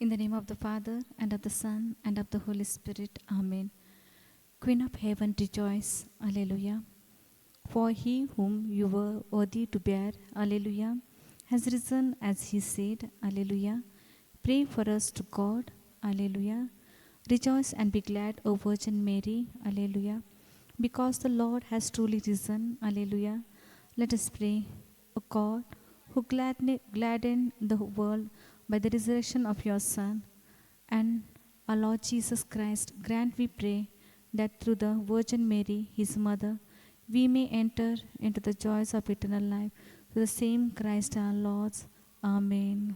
In the name of the Father, and of the Son, and of the Holy Spirit. Amen. Queen of heaven, rejoice. Alleluia. For he whom you were worthy to bear, Alleluia, has risen as he said, Alleluia. Pray for us to God, Alleluia. Rejoice and be glad, O Virgin Mary, Alleluia, because the Lord has truly risen, Alleluia. Let us pray. O God, who gladdened the world by the resurrection of your Son, and our Lord Jesus Christ, grant, we pray, that through the Virgin Mary, his mother, we may enter into the joys of eternal life. Through the same Christ our Lord. Amen.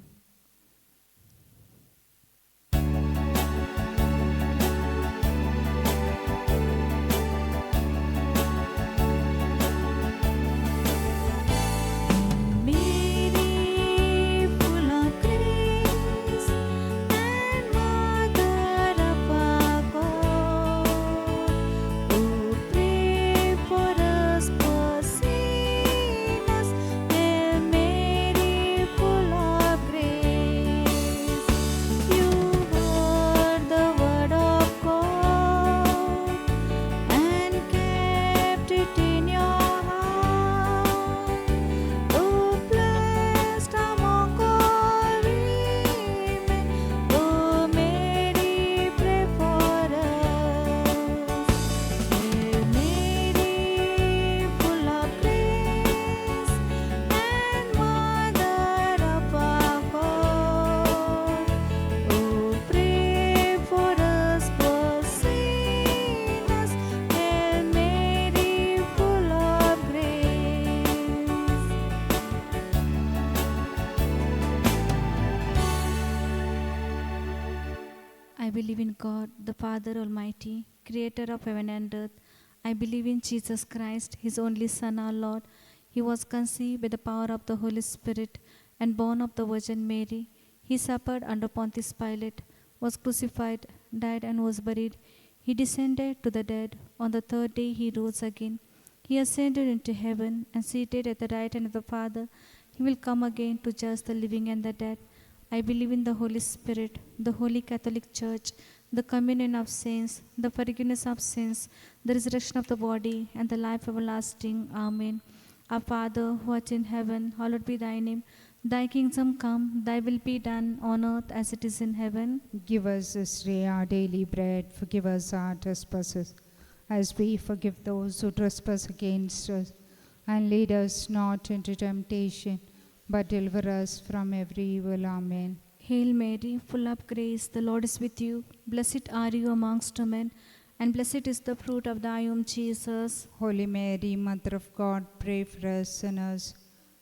I believe in God, the Father Almighty, creator of heaven and earth. I believe in Jesus Christ, his only Son, our Lord. He was conceived by the power of the Holy Spirit and born of the Virgin Mary. He suffered under Pontius Pilate, was crucified, died, and was buried. He descended to the dead. On the third day he rose again. He ascended into heaven and seated at the right hand of the Father. He will come again to judge the living and the dead. I believe in the Holy Spirit, the Holy Catholic Church, the communion of saints, the forgiveness of sins, the resurrection of the body, and the life everlasting. Amen. Our Father, who art in heaven, hallowed be thy name. Thy kingdom come, thy will be done on earth as it is in heaven. Give us this day our daily bread. Forgive us our trespasses, as we forgive those who trespass against us. And lead us not into temptation, but deliver us from every evil. Amen. Hail Mary, full of grace, the Lord is with you. Blessed are you amongst women, and blessed is the fruit of thy womb, Jesus. Holy Mary, Mother of God, pray for us sinners,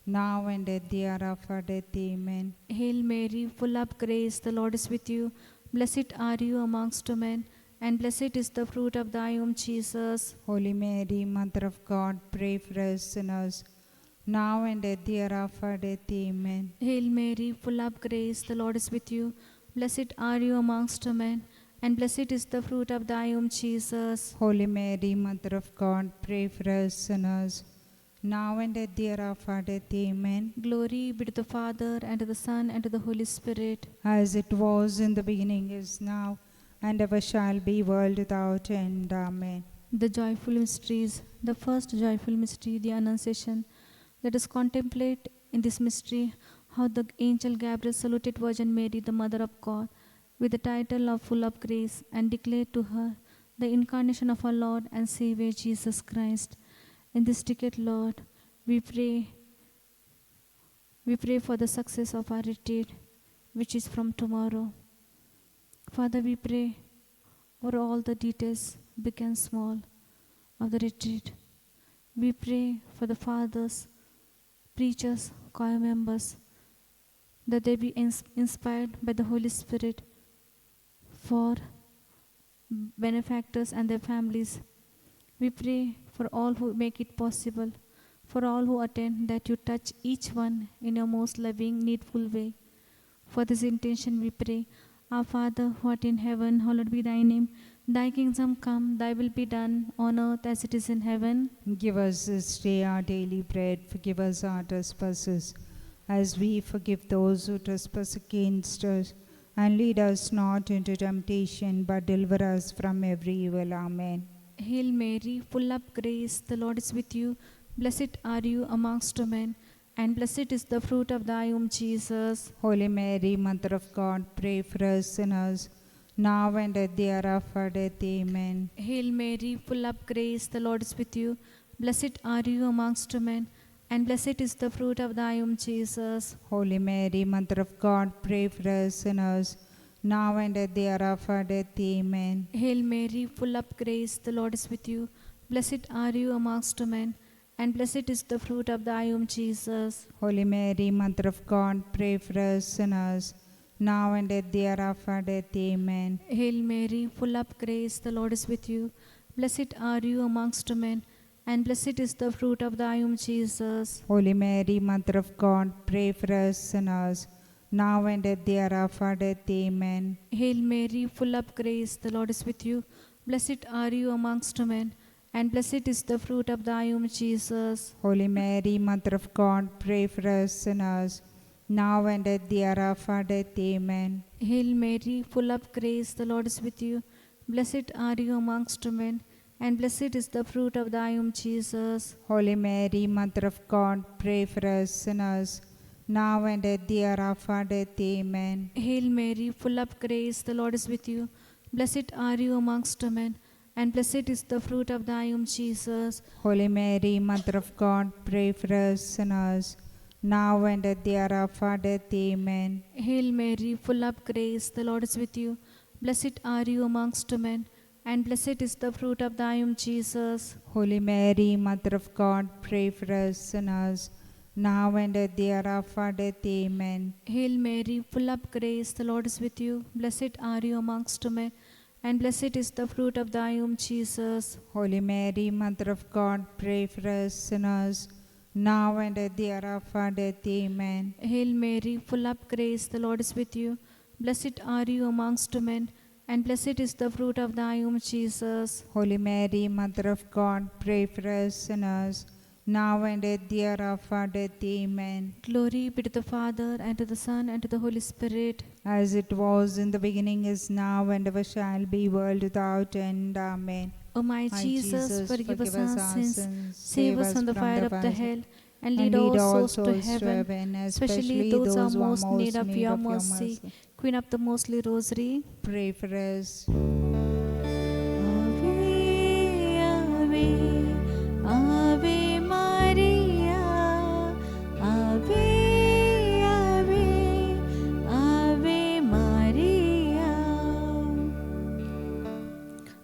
now and at the hour of our death. Amen. Hail Mary, full of grace, the Lord is with you. Blessed are you amongst women, and blessed is the fruit of thy womb, Jesus. Holy Mary, Mother of God, pray for us sinners, now and at the hour of our death. Amen. Hail Mary, full of grace, the Lord is with you. Blessed are you amongst women, and blessed is the fruit of thy womb, Jesus. Holy Mary, Mother of God, pray for us sinners, now and at the hour of our death. Amen. Glory be to the Father, and to the Son, and to the Holy Spirit. As it was in the beginning, is now, and ever shall be, world without end. Amen. The joyful mysteries. The first joyful mystery, the Annunciation. Let us contemplate in this mystery how the angel Gabriel saluted Virgin Mary, the Mother of God, with the title of full of grace, and declared to her the incarnation of our Lord and Savior Jesus Christ. In this decade, Lord, we pray for the success of our retreat, which is from tomorrow. Father, we pray for all the details, big and small, of the retreat. We pray for the fathers, preachers, choir members, that they be inspired by the Holy Spirit, for benefactors and their families. We pray for all who make it possible, for all who attend, that you touch each one in your most loving, needful way. For this intention we pray. Our Father, who art in heaven, hallowed be thy name. Thy kingdom come, thy will be done on earth as it is in heaven. Give us this day our daily bread. Forgive us our trespasses, as we forgive those who trespass against us. and lead us not into temptation, but deliver us from every evil. Amen. Hail Mary, full of grace, the Lord is with you. Blessed are you amongst women, and blessed is the fruit of thy womb, Jesus. Holy Mary, Mother of God, pray for us sinners, now and at the hour of our death. Amen. Hail Mary, full of grace, the Lord is with you. Blessed are you amongst women, and blessed is the fruit of thy womb, Jesus. Holy Mary, Mother of God, pray for us sinners, now and at the hour of our death. Amen. Hail Mary, full of grace, the Lord is with you. Blessed are you amongst women, and blessed is the fruit of thy womb, Jesus. Holy Mary, Mother of God, pray for us sinners, now and at the hour of our death. Amen. Hail Mary, full of grace, the Lord is with you. Blessed are you amongst women, and blessed is the fruit of thy womb, Jesus. Holy Mary, Mother of God, pray for us sinners, now and at the hour of our death. Amen. Hail Mary, full of grace, the Lord is with you. Blessed are you amongst women, and blessed is the fruit of thy womb, Jesus. Holy Mary, Mother of God, pray for us sinners, now and at the hour of our death. Amen. Hail Mary, full of grace, the Lord is with you. Blessed are you amongst women, and blessed is the fruit of thy womb, Jesus. Holy Mary, Mother of God, pray for us sinners, now and at the hour of our death. Amen. Hail Mary, full of grace, the Lord is with you. Blessed are you amongst women, and blessed is the fruit of thy womb, Jesus. Holy Mary, Mother of God, pray for us sinners, now and at the hour of our death. Amen. Hail Mary, full of grace, the Lord is with you. Blessed are you amongst women, and blessed is the fruit of thy womb, Jesus. Holy Mary, Mother of God, pray for us sinners, now and at the hour of our death. Amen. Hail Mary, full of grace, the Lord is with you. Blessed are you amongst women, and blessed is the fruit of thy womb, Jesus. Holy Mary, Mother of God, pray for us sinners, now and at the hour of our death. Amen. Hail Mary, full of grace, the Lord is with you. Blessed are you amongst women, and blessed is the fruit of thy womb, Jesus. Holy Mary, Mother of God, pray for us sinners, now and at the hour of our death. Amen. Glory be to the Father, and to the Son, and to the Holy Spirit. As it was in the beginning, is now, and ever shall be, world without end. Amen. O my My Jesus, forgive us our sins, save us from the fire of the fire, hell, and and lead all souls to heaven, heaven, especially those who are most in need of your mercy. mercy. Queen of the Mostly Rosary. Pray for us. Ave, Ave, Ave Maria. Ave, Ave, Ave Maria.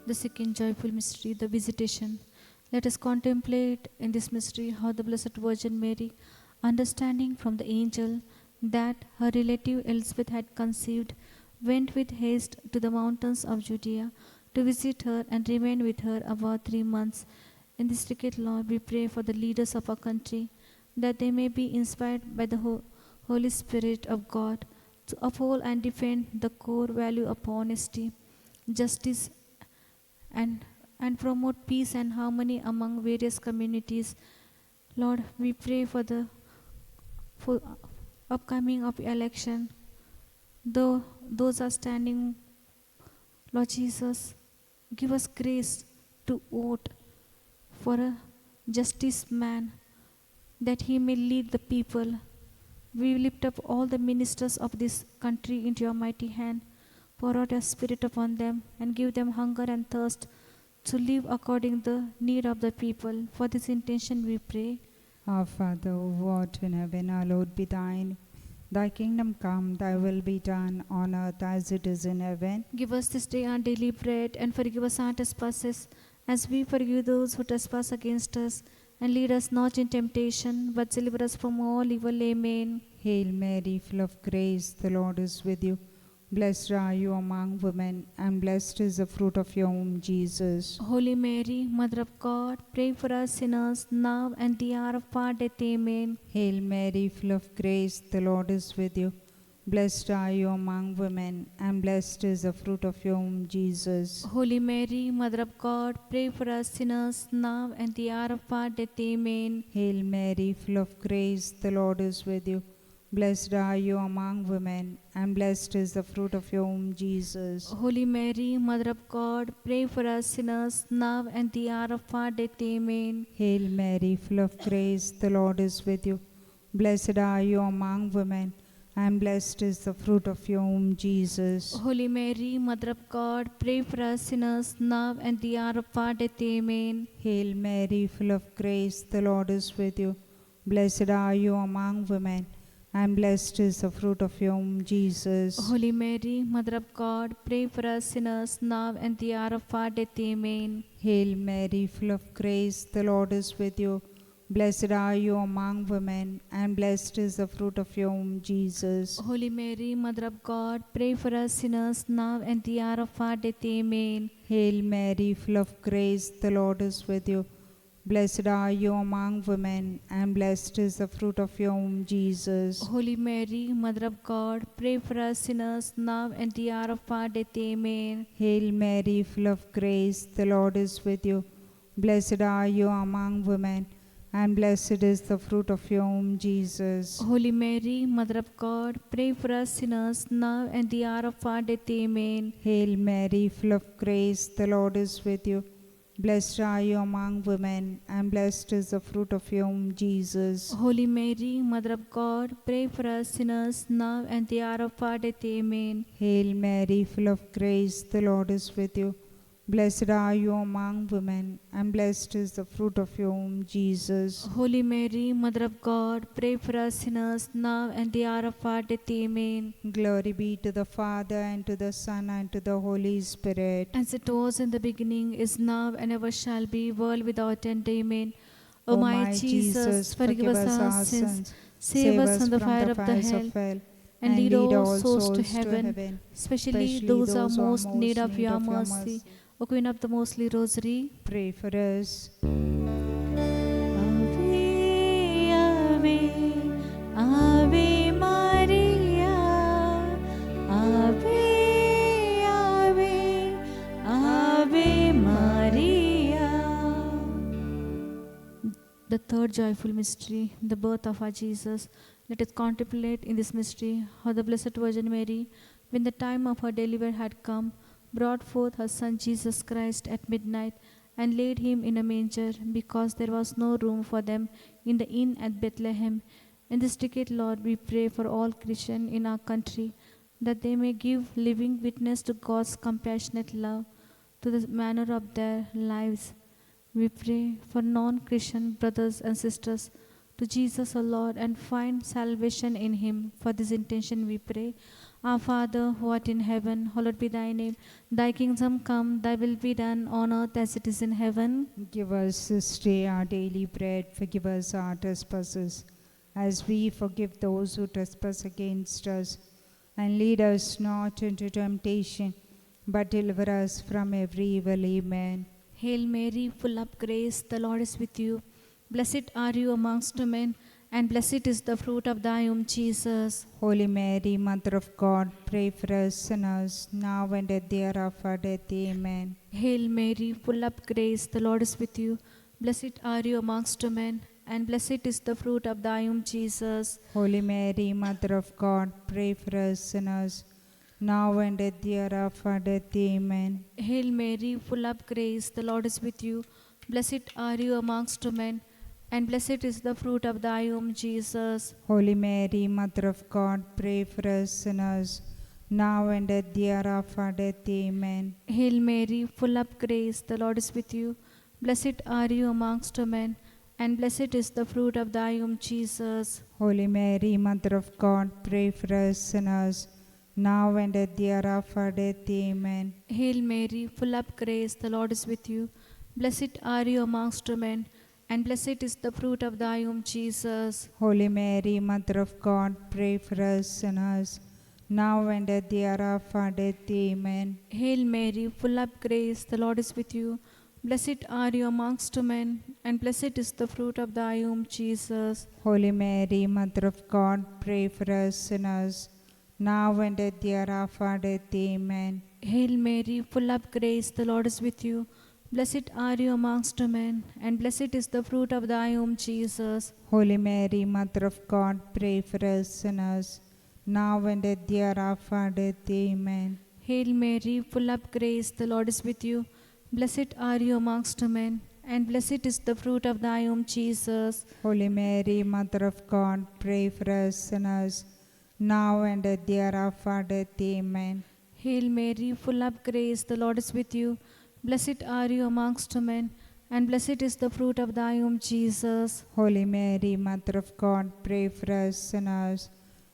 The second joyful mystery, the Visitation. Let us contemplate in this mystery how the Blessed Virgin Mary, understanding from the angel that her relative Elizabeth had conceived, went with haste to the mountains of Judea to visit her and remain with her about 3 months. In this decade, Lord, we pray for the leaders of our country, that they may be inspired by the Holy Spirit of God to uphold and defend the core value of honesty, justice, and promote peace and harmony among various communities. Lord, we pray for the upcoming of election. Though those are standing, Lord Jesus, give us grace to vote for a justice man, that he may lead the people. We lift up all the ministers of this country into your mighty hand. Pour out your spirit upon them and give them hunger and thirst to live according to the need of the people. For this intention we pray. Our Father, who art in heaven, hallowed be thine. Thy kingdom come, thy will be done on earth as it is in heaven. Give us this day our daily bread, and forgive us our trespasses, as we forgive those who trespass against us. And lead us not in temptation, but deliver us from all evil. Amen. Hail Mary, full of grace, the Lord is with you. Blessed are you among women, and blessed is the fruit of your womb, Jesus. Holy Mary, Mother of God, pray for us sinners, now and the hour of our death. Amen. Hail Mary, full of grace, the Lord is with you. Blessed are you among women, and blessed is the fruit of your womb, Jesus. Holy Mary, Mother of God, pray for us sinners, now and the hour of our death. Amen. Hail Mary, full of grace, the Lord is with you. Blessed are you among women, and blessed is the fruit of your womb, Jesus. Holy Mary, Mother of God, pray for us sinners, now and the hour of our death. Amen. Hail Mary, full of grace, the Lord is with you. Blessed are you among women, and blessed is the fruit of your womb, Jesus. Holy Mary, Mother of God, pray for us sinners, now and the hour of our death. Amen. Hail Mary, full of grace, the Lord is with you. Blessed are you among women, and blessed is the fruit of your womb, Jesus. Holy Mary, Mother of God, pray for us sinners, now and the hour of our death. Amen. Hail Mary, full of grace, the Lord is with you. Blessed are you among women, and blessed is the fruit of your womb, Jesus. Holy Mary, Mother of God, pray for us sinners, now and the hour of our death. Amen. Hail Mary, full of grace, the Lord is with you. Blessed are you among women, and blessed is the fruit of your womb, Jesus. Holy Mary, Mother of God, pray for us sinners, now and the hour of our death. Amen. Hail Mary, full of grace, the Lord is with you. Blessed are you among women, and blessed is the fruit of your womb, Jesus. Holy Mary, Mother of God, pray for us sinners, now and the hour of our death. Amen. Hail Mary, full of grace, the Lord is with you. Blessed are you among women, and blessed is the fruit of your womb, Jesus. Holy Mary, Mother of God, pray for us sinners, now and the hour of our death. Amen. Hail Mary, full of grace, the Lord is with you. Blessed are you among women, and blessed is the fruit of your womb, Jesus. Holy Mary, Mother of God, pray for us sinners, now and the hour of our death. Amen. Glory be to the Father, and to the Son, and to the Holy Spirit. As it was in the beginning, is now, and ever shall be, world without end. Amen. O my Jesus, forgive us our sins, save us from the fire of the hell, and lead all souls to heaven, especially those who are most in need of your mercy. O Queen of the Mostly Rosary, Pray for us. Ave, Ave, Ave Maria, Ave, Ave, Ave Maria. The third joyful mystery, the birth of our Jesus. Let us contemplate in this mystery how the Blessed Virgin Mary, when the time of her delivery had come, brought forth her Son Jesus Christ at midnight and laid him in a manger, because there was no room for them in the inn at Bethlehem. In this decade, Lord, we pray for all Christians in our country, that they may give living witness to God's compassionate love to the manner of their lives. We pray for non-Christian brothers and sisters to Jesus, our Lord, and find salvation in him. For this intention we pray. Our Father, who art in heaven, hallowed be thy name. Thy kingdom come, thy will be done on earth as it is in heaven. Give us this day our daily bread. Forgive us our trespasses, as we forgive those who trespass against us. And lead us not into temptation, but deliver us from every evil. Amen. Hail Mary, full of grace, the Lord is with you. Blessed are you amongst women, and blessed is the fruit of thy womb, Jesus. Holy Mary, Mother of God, pray for us sinners, now and at the hour of our death. Amen. Hail Mary, full of grace, the Lord is with you. Blessed are you amongst women, and blessed is the fruit of thy womb, Jesus. Holy Mary, Mother of God, pray for us sinners, now and at the hour of our death. Amen. Hail Mary, full of grace, the Lord is with you. Blessed are you amongst women, and blessed is the fruit of thy womb, Jesus. Holy Mary, Mother of God, pray for us sinners, now and at the hour of our death. Amen. Hail Mary, full of grace, the Lord is with you. Blessed are you amongst women, and blessed is the fruit of thy womb, Jesus. Holy Mary, Mother of God, pray for us sinners, now and at the hour of our death. Amen. Hail Mary, full of grace, the Lord is with you. Blessed are you amongst women, and blessed is the fruit of thy womb, Jesus. Holy Mary, Mother of God, pray for us sinners, now and at the hour of our death. Amen. Hail Mary, full of grace, the Lord is with you. Blessed are you amongst women, and blessed is the fruit of thy womb, Jesus. Holy Mary, Mother of God, pray for us sinners, now and at the hour of our death. Amen. Hail Mary, full of grace, the Lord is with you. Blessed are you amongst men, and blessed is the fruit of thy womb, Jesus. Holy Mary, Mother of God, pray for us sinners, now and at the hour of our death. Amen. Hail Mary, full of grace, the Lord is with you. Blessed are you amongst men, and blessed is the fruit of thy womb, Jesus. Holy Mary, Mother of God, pray for us sinners, now and at the hour of our death. Amen. Hail Mary, full of grace, the Lord is with you. Blessed are you amongst men, and blessed is the fruit of thy womb, Jesus. Holy Mary, Mother of God, pray for us sinners,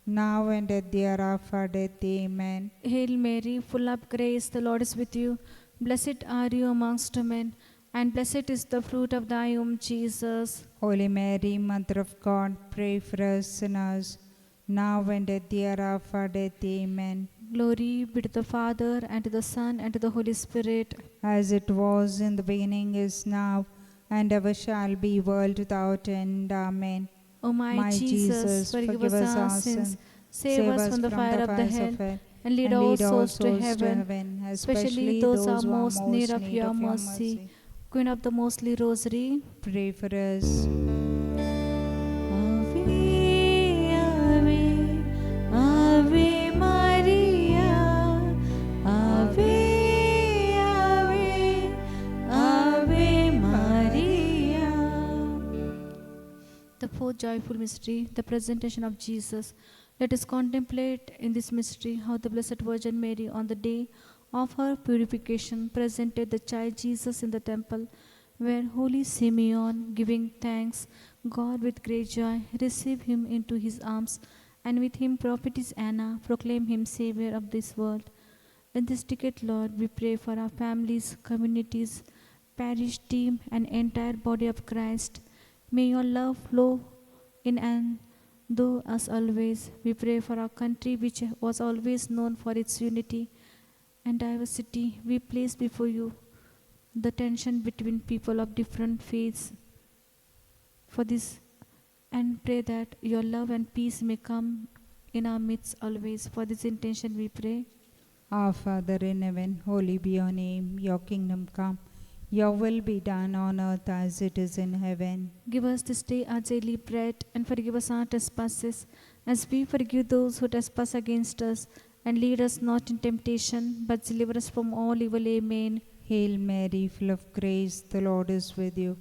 now and at the hour of our death. Amen. Hail Mary, full of grace, the Lord is with you. Blessed are you amongst men, and blessed is the fruit of thy womb, Jesus. Holy Mary, Mother of God, pray for us sinners, now and at the hour of our death. Amen. Glory be to the Father, and to the Son, and to the Holy Spirit. As it was in the beginning, is now, and ever shall be, world without end. Amen. O my Jesus, forgive us our sins, save us from the fire of the hell, and lead all souls to heaven, especially those who are most in need of your mercy. Queen of the Mostly Rosary, pray for us. Ave, Ave, Ave Maria, Ave, Ave, Ave Maria. The fourth joyful mystery, the presentation of Jesus. Let us contemplate in this mystery how the Blessed Virgin Mary, on the day of her purification, presented the child Jesus in the temple, where holy Simeon, giving thanks God with great joy, received him into his arms, and with him prophetess Anna proclaimed him Savior of this world. In this decade, Lord, we pray for our families, communities, parish team, and entire body of Christ. May your love flow in and through us always. We pray for our country, which was always known for its unity and diversity. We place before you the tension between people of different faiths for this, and pray that your love and peace may come in our midst always. For this intention we pray. Our Father in heaven, holy be your name. Your kingdom come. Your will be done on earth as it is in heaven. Give us this day our daily bread, and forgive us our trespasses, as we forgive those who trespass against us. And lead us not in temptation, but deliver us from all evil. Amen. Hail Mary, full of grace, the Lord is with you.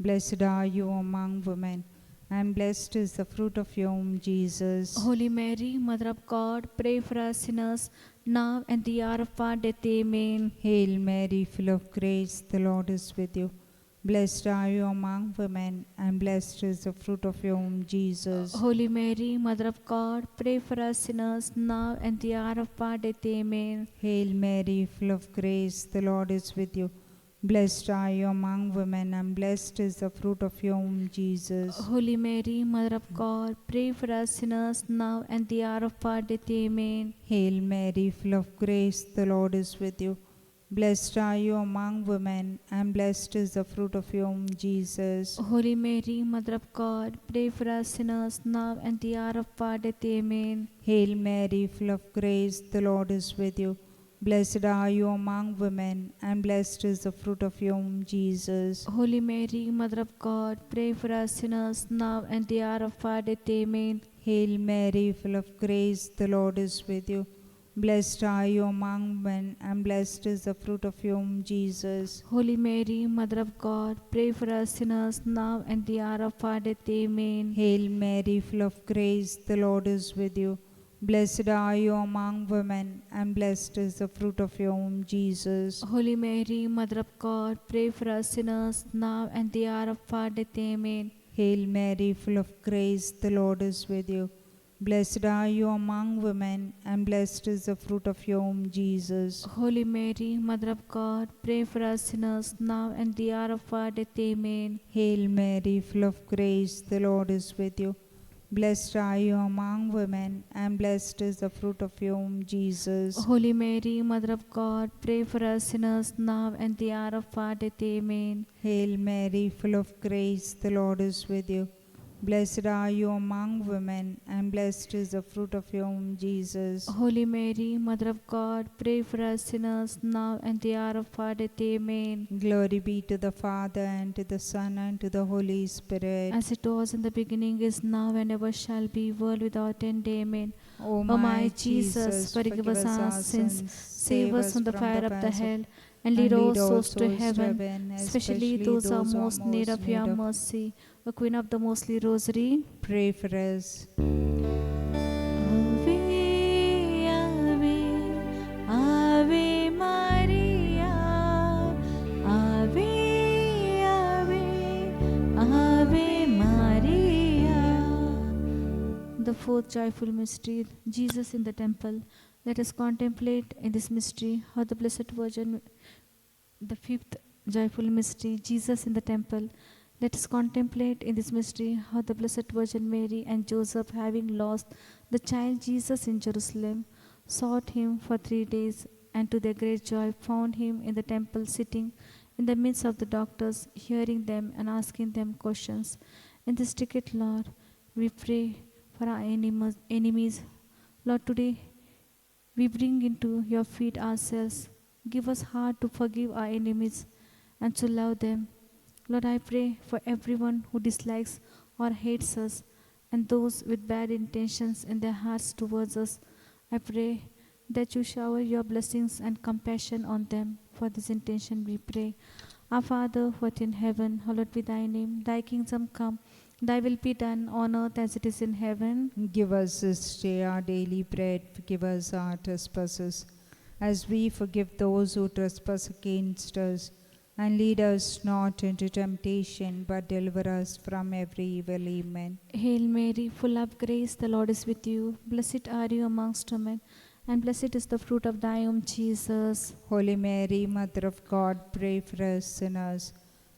Blessed are you among women, and blessed is the fruit of your womb, Jesus. Holy Mary, Mother of God, pray for us sinners, now and the hour of our death. Amen. Hail Mary, full of grace, the Lord is with you. Blessed are you among women, and blessed is the fruit of your womb, Jesus. Holy Mary, Mother of God, pray for us sinners, now and the hour of our death. Amen. Hail Mary, full of grace, the Lord is with you. Blessed are you among women, and blessed is the fruit of your womb, Jesus. Holy Mary, Mother of God, pray for us sinners, now and the hour of our death. Amen. Hail Mary, full of grace, the Lord is with you. Blessed are you among women, and blessed is the fruit of your womb, Jesus. Holy Mary, Mother of God, pray for us sinners, now and the hour of our death. Amen. Hail Mary, full of grace, the Lord is with you. Blessed are you among women, and blessed is the fruit of your womb, Jesus. Holy Mary, Mother of God, pray for us sinners, now and the hour of our death. Amen. Hail Mary, full of grace, the Lord is with you. Blessed are you among men, and blessed is the fruit of your womb, Jesus. Holy Mary, Mother of God, pray for us sinners, now and the hour of our death. Amen. Hail Mary, full of grace, the Lord is with you. Blessed are you among women, and blessed is the fruit of your womb, Jesus. Holy Mary, Mother of God, pray for us sinners, now and the hour of our death. Amen. Hail Mary, full of grace, the Lord is with you. Blessed are you among women, and blessed is the fruit of your womb, Jesus. Holy Mary, Mother of God, pray for us sinners, now and the hour of our death. Amen. Hail Mary, full of grace, the Lord is with you. Blessed are you among women, and blessed is the fruit of your womb, Jesus. Holy Mary, Mother of God, pray for us sinners, now and the hour of our death. Amen. Hail Mary, full of grace, the Lord is with you. Blessed are you among women, and blessed is the fruit of your womb, Jesus. Holy Mary, Mother of God, pray for us sinners now and the hour of our death. Amen. Glory be to the Father, and to the Son, and to the Holy Spirit. As it was in the beginning, is now, and ever shall be, world without end. Amen. O O my Jesus, forgive us our sins, save us from the fire of the hell, and lead all souls to heaven, especially those who are most in need of your mercy. O Queen of the Mostly Rosary, Pray for us. Ave, Ave, Ave Maria, Ave, Ave, Ave Maria. The fourth joyful mystery, Jesus in the temple. Let us contemplate in this mystery how the Blessed Virgin. The fifth joyful mystery, Jesus in the temple. Let us contemplate in this mystery how the Blessed Virgin Mary and Joseph, having lost the child Jesus in Jerusalem, sought him for 3 days, and to their great joy found him in the temple sitting in the midst of the doctors, hearing them and asking them questions. In this ticket, Lord, we pray for our enemies. Lord, today we bring into your feet ourselves. Give us heart to forgive our enemies and to love them. Lord, I pray for everyone who dislikes or hates us and those with bad intentions in their hearts towards us. I pray that you shower your blessings and compassion on them. For this intention we pray. Our Father, who art in heaven, hallowed be thy name. Thy kingdom come, thy will be done on earth as it is in heaven. Give us this day our daily bread. Forgive us our trespasses, as we forgive those who trespass against us. And lead us not into temptation, but deliver us from every evil. Amen. Hail Mary, full of grace, the Lord is with you. Blessed are you amongst women, and blessed is the fruit of thy womb, Jesus. Holy Mary, Mother of God, pray for us sinners,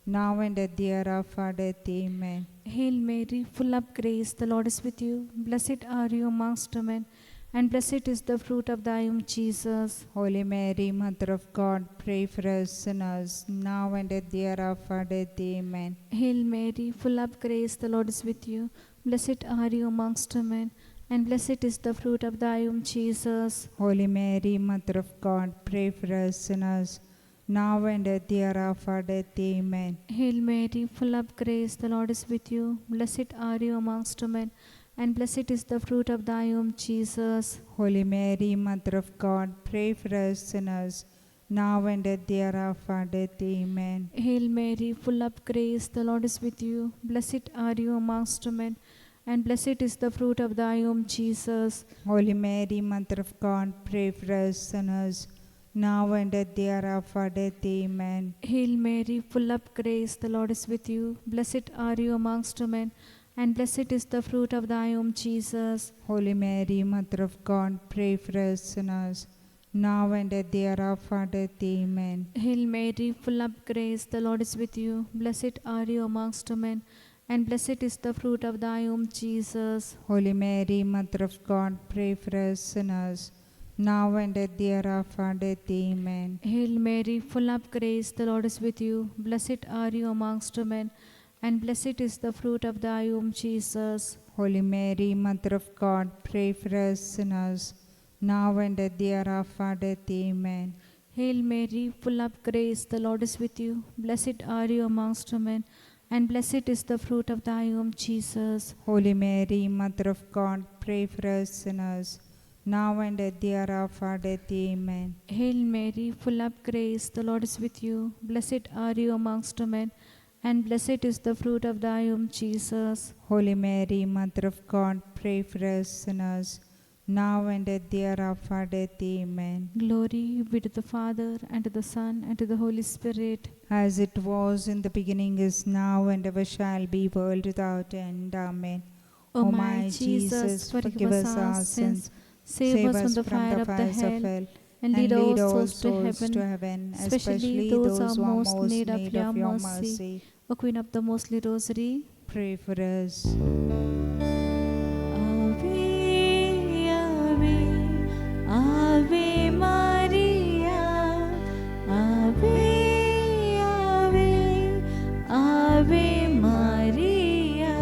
now and at the hour of our death. Amen. Hail Mary, full of grace, the Lord is with you. Blessed are you amongst women, and blessed is the fruit of thy womb, Jesus. Holy Mary, Mother of God, pray for us sinners, now and at the hour of our death. Amen. Hail Mary, full of grace, the Lord is with you. Blessed are you amongst women, and blessed is the fruit of thy womb, Jesus. Holy Mary, Mother of God, pray for us sinners, now and at the hour of our death. Amen. Hail Mary, full of grace, the Lord is with you. Blessed are you amongst women, and blessed is the fruit of thy womb, Jesus. Holy Mary, Mother of God, pray for us sinners, now and at the hour of our death. Amen. Hail Mary, full of grace, the Lord is with you. Blessed are you amongst women, and blessed is the fruit of thy womb, Jesus. Holy Mary, Mother of God, pray for us sinners, now and at the hour of our death. Amen. Hail Mary, full of grace, the Lord is with you. Blessed are you amongst women, and blessed is the fruit of thy womb, Jesus. Holy Mary, Mother of God, pray for us sinners, now and at the hour of our death. Amen. Hail Mary, full of grace, the Lord is with you. Blessed are you amongst women, and blessed is the fruit of thy womb, Jesus. Holy Mary, Mother of God, pray for us sinners, now and at the hour of our death. Amen. Hail Mary, full of grace, the Lord is with you. Blessed are you amongst women, and blessed is the fruit of thy womb, Jesus. Holy Mary, Mother of God, pray for us sinners, now and at the hour of our death. Amen. Hail Mary, full of grace, the Lord is with you. Blessed are you amongst women, and blessed is the fruit of thy womb, Jesus. Holy Mary, Mother of God, pray for us sinners, now and at the hour of our death. Amen. Hail Mary, full of grace, the Lord is with you. Blessed are you amongst women, and blessed is the fruit of thy womb, Jesus. Holy Mary, Mother of God, pray for us sinners, now and at the hour of our death. Amen. Glory be to the Father, and to the Son, and to the Holy Spirit. As it was in the beginning, is now, and ever shall be, world without end. Amen. O my Jesus, forgive us our sins, save us from the fire of the hell, and lead all souls to heaven, especially those who are most in need of your mercy. O Queen of the Mostly Rosary, pray for us. Ave, Ave, Ave Maria, Ave, Ave, Ave Maria.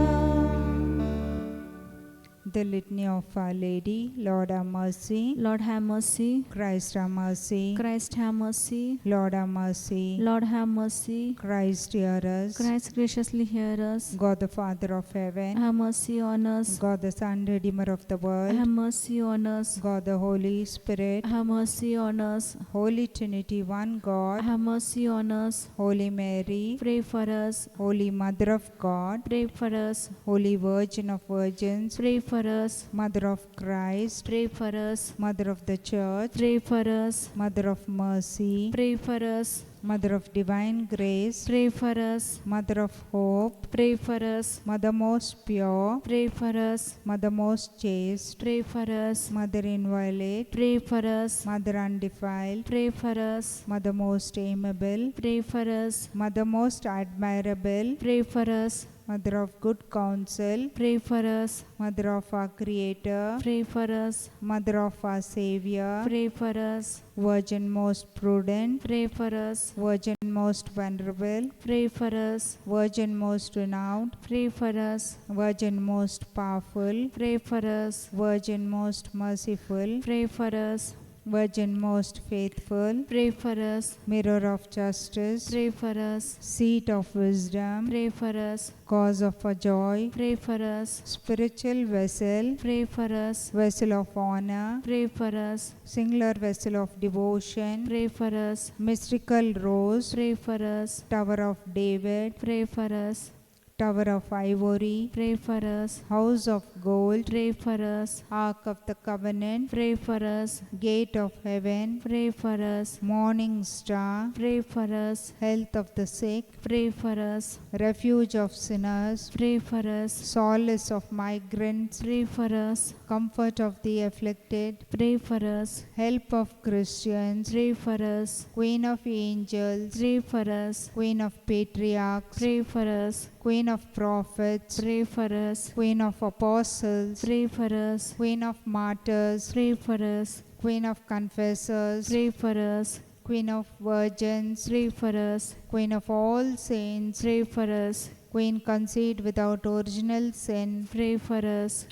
the Litany of Our Lady. Lord have mercy. Lord have mercy. Christ have mercy. Christ have mercy. Lord have mercy. Lord have mercy. Christ hear us. Christ graciously hear us. God the Father of heaven. Have mercy on us. God the Son, Redeemer of the world. Have mercy on us. God the Holy Spirit. Have mercy on us. Holy Trinity, one God. Have mercy on us. Holy Mary. Pray for us. Holy Mother of God. Pray for us. Holy Virgin of Virgins. Pray for us. Mother of Christ. Pray for us. Mother of the Church. Pray for us. Mother of mercy. Pray for us. Mother of divine grace. Pray for us. Mother of hope. Pray for us. Mother most pure. Pray for us. Mother most chaste. Pray for us. Mother inviolate. Pray for us. Mother undefiled. Pray for us. Mother most amiable. Pray for us. Mother most admirable. Pray for us. Mother of good counsel. Pray for us. Mother of our Creator. Pray for us. Mother of our Savior. Pray for us. Virgin most prudent. Pray for us. Virgin most venerable. Pray for us. Virgin most renowned. Pray for us. Virgin most powerful. Pray for us. Virgin most merciful. Pray for us. Virgin most faithful. Pray for us. Mirror of justice. Pray for us. Seat of wisdom. Pray for us. Cause of our joy. Pray for us. Spiritual vessel. Pray for us. Vessel of honor. Pray for us. Singular vessel of devotion. Pray for us. Mystical rose. Pray for us. Tower of David. Pray for us. Tower of ivory. Pray for us. House of gold. Pray for us. Ark of the covenant. Pray for us. Gate of heaven. Pray for us. Morning star. Pray for us. Health of the sick. Pray for us. Refuge of sinners. Pray for us. Solace of migrants. Pray for us. Comfort of the afflicted. Pray for us. Help of Christians. Pray for us. Queen of angels. Pray for us. Queen of patriarchs. Pray for us. Queen of prophets. Pray for us. Queen of apostles. Pray for us. Queen of martyrs. Pray for us. Queen of confessors. Pray for us. Queen of virgins. Pray for us. Queen of all saints. Pray for us. Queen conceived without original sin. Pray for us.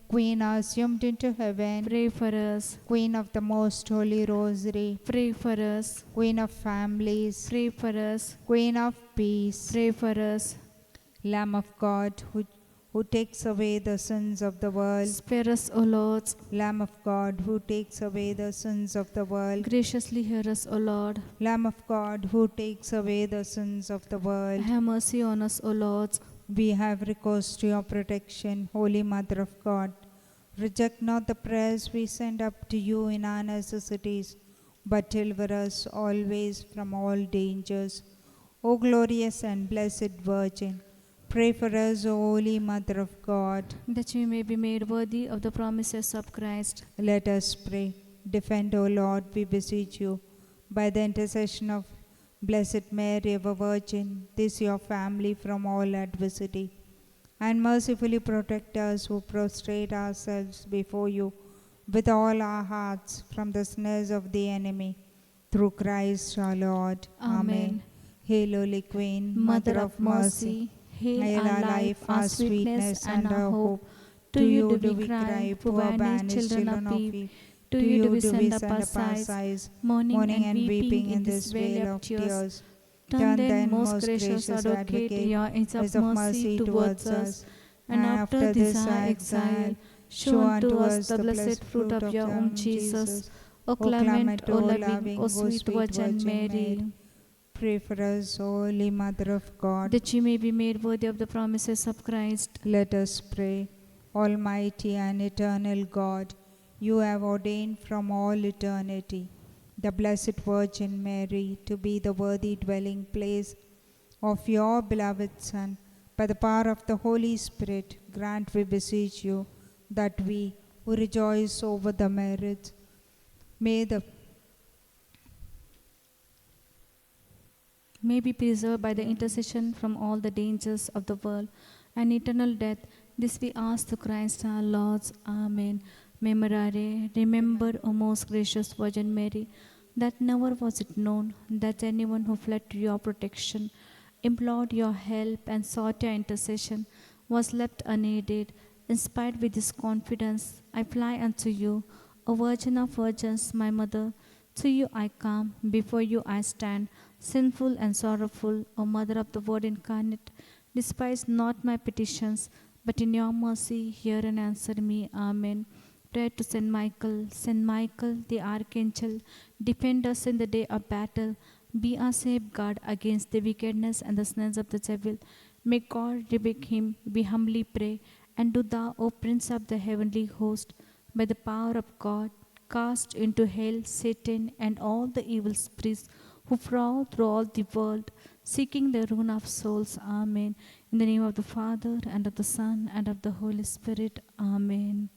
Queen assumed into heaven. Pray for us. Queen of the most holy rosary. Pray for us. Queen of families. Pray for us. Queen of peace. Pray for us. Lamb of God, who takes away the sins of the world. Spare us, O Lord. Lamb of God, who takes away the sins of the world. Graciously hear us, O Lord. Lamb of God, who takes away the sins of the world. Have mercy on us, O Lord. We have recourse to your protection, Holy Mother of God. Reject not the prayers we send up to you in our necessities, but deliver us always from all dangers. O glorious and blessed Virgin, pray for us, O Holy Mother of God. That we may be made worthy of the promises of Christ. Let us pray. Defend, O Lord, we beseech you, by the intercession of Blessed Mary, ever Virgin, this your family from all adversity, and mercifully protect us who prostrate ourselves before you with all our hearts from the snares of the enemy. Through Christ our Lord. Amen. Hail, Holy Queen, Mother of mercy, hail our life, our sweetness, and our hope. To you do we cry, poor banished children of Eve. To you do we send up our sighs, mourning and weeping in this vale of tears. Turn then, most gracious Advocate, your eyes of mercy towards us, and after this our exile, show unto us the blessed fruit of your womb, Jesus. O clement, O loving, O sweet Virgin Mary. Pray for us, O Holy Mother of God, that you may be made worthy of the promises of Christ. Let us pray. Almighty and eternal God, you have ordained from all eternity the Blessed Virgin Mary to be the worthy dwelling place of your beloved Son. By the power of the Holy Spirit, grant, we beseech you, that we who rejoice over the merits may be preserved by the intercession from all the dangers of the world and eternal death. This we ask through Christ our Lord. Amen. Memorare, remember, O most gracious Virgin Mary, that never was it known that anyone who fled to your protection, implored your help, and sought your intercession was left unaided. Inspired with this confidence, I fly unto you, O Virgin of Virgins, my mother. To you I come, before you I stand, sinful and sorrowful, O Mother of the Word incarnate. Despise not my petitions, but in your mercy hear and answer me. Amen. Prayer to Saint Michael. Saint Michael, the Archangel, defend us in the day of battle. Be our safeguard against the wickedness and the snares of the devil. May God rebuke him, we humbly pray. And do thou, O Prince of the heavenly host, by the power of God, cast into hell Satan and all the evil spirits who prowl through all the world, seeking the ruin of souls. Amen. In the name of the Father, and of the Son, and of the Holy Spirit. Amen.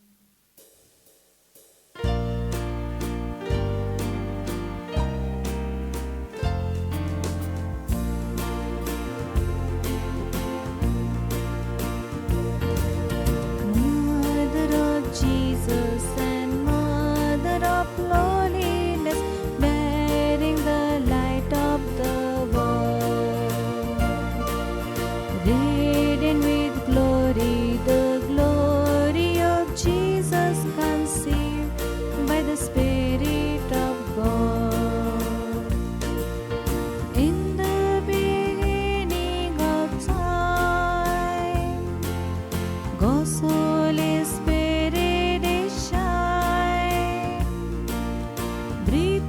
Mother of Jesus and Mother of lowliness, bearing the light of the world, radiant with glory, the glory of Jesus conceived by the Spirit of God. In the beginning of time, God's Holy Spirit is shine. Breathe